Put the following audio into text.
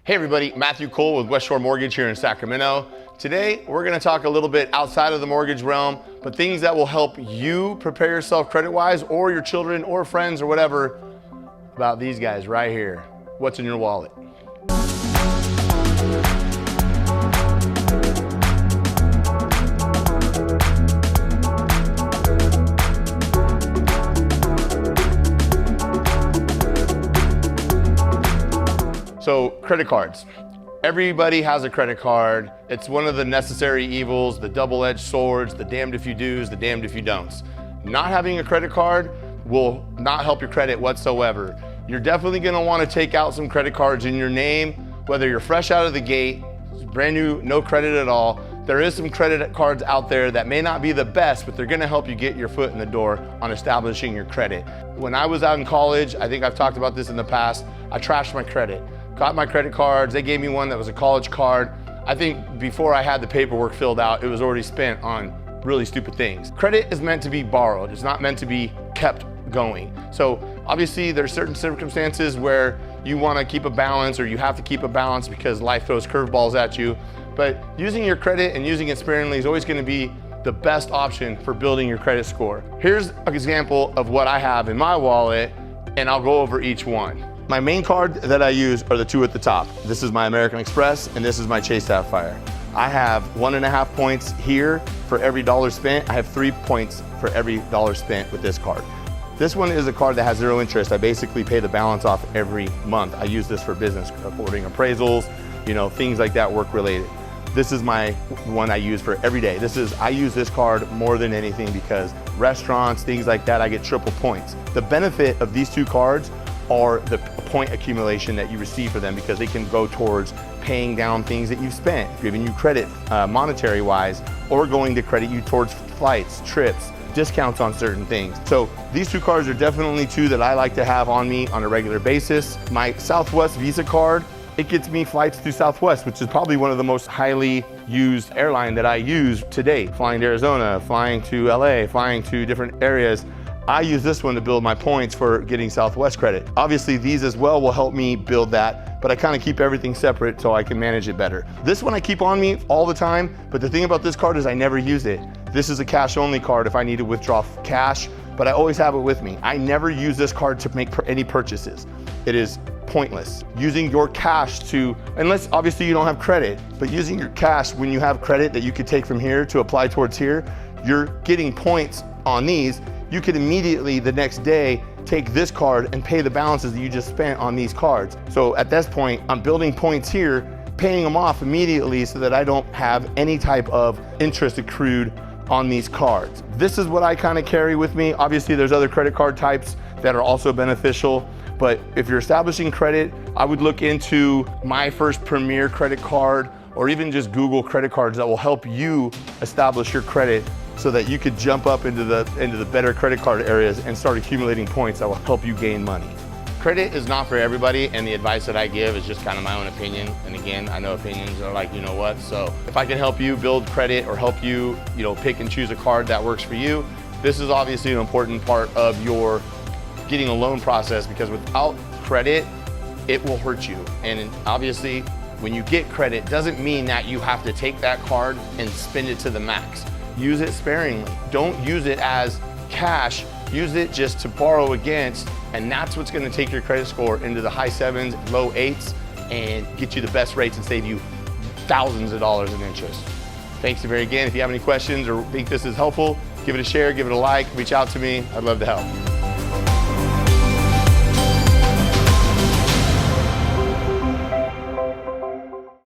Hey everybody, Matthew Cole with West Shore Mortgage here in Sacramento. Today, we're gonna talk a little bit outside of the mortgage realm, but things that will help you prepare yourself credit-wise or your children or friends or whatever about these guys right here. What's in your wallet? So, credit cards. Everybody has a credit card. It's one of the necessary evils, the double-edged swords, the damned if you do's, the damned if you don'ts. Not having a credit card will not help your credit whatsoever. You're definitely gonna wanna take out some credit cards in your name, whether you're fresh out of the gate, brand new, no credit at all. There is some credit cards out there that may not be the best, but they're gonna help you get your foot in the door on establishing your credit. When I was out in college, I think I've talked about this in the past, I trashed my credit. Got my credit cards, they gave me one that was a college card. I think before I had the paperwork filled out, it was already spent on really stupid things. Credit is meant to be borrowed, it's not meant to be kept going. So obviously there's certain circumstances where you wanna keep a balance or you have to keep a balance because life throws curveballs at you. But using your credit and using it sparingly is always gonna be the best option for building your credit score. Here's an example of what I have in my wallet, and I'll go over each one. My main card that I use are the two at the top. This is my American Express and this is my Chase Sapphire. I have 1.5 points here for every dollar spent. I have 3 points for every dollar spent with this card. This one is a card that has 0 interest. I basically pay the balance off every month. I use this for business, ordering appraisals, things like that, work related. This is my one I use for every day. I use this card more than anything because restaurants, things like that, I get triple points. The benefit of these two cards are the point accumulation that you receive for them because they can go towards paying down things that you've spent, giving you credit monetary wise, or going to credit you towards flights, trips, discounts on certain things. So these two cards are definitely two that I like to have on me on a regular basis. My Southwest Visa card, it gets me flights through Southwest, which is probably one of the most highly used airline that I use to date. Flying to Arizona, flying to LA, flying to different areas. I use this one to build my points for getting Southwest credit. Obviously these as well will help me build that, but I kind of keep everything separate so I can manage it better. This one I keep on me all the time, but the thing about this card is I never use it. This is a cash only card if I need to withdraw cash, but I always have it with me. I never use this card to make any purchases. It is pointless. Using your cash unless obviously you don't have credit, but using your cash when you have credit that you could take from here to apply towards here, you're getting points on these. You could immediately the next day take this card and pay the balances that you just spent on these cards. So at this point, I'm building points here, paying them off immediately so that I don't have any type of interest accrued on these cards. This is what I kind of carry with me. Obviously there's other credit card types that are also beneficial, but if you're establishing credit, I would look into My First Premier credit card or even just Google credit cards that will help you establish your credit so that you could jump up into the better credit card areas and start accumulating points that will help you gain money. Credit is not for everybody, and the advice that I give is just kind of my own opinion. And again, I know opinions are like, you know what? So if I can help you build credit or help you, pick and choose a card that works for you, this is obviously an important part of your getting a loan process because without credit, it will hurt you. And obviously, when you get credit, doesn't mean that you have to take that card and spend it to the max. Use it sparingly. Don't use it as cash. Use it just to borrow against, and that's what's gonna take your credit score into the high 7s, low 8s, and get you the best rates and save you thousands of dollars in interest. Thanks again. If you have any questions or think this is helpful, give it a share, give it a like, reach out to me. I'd love to help.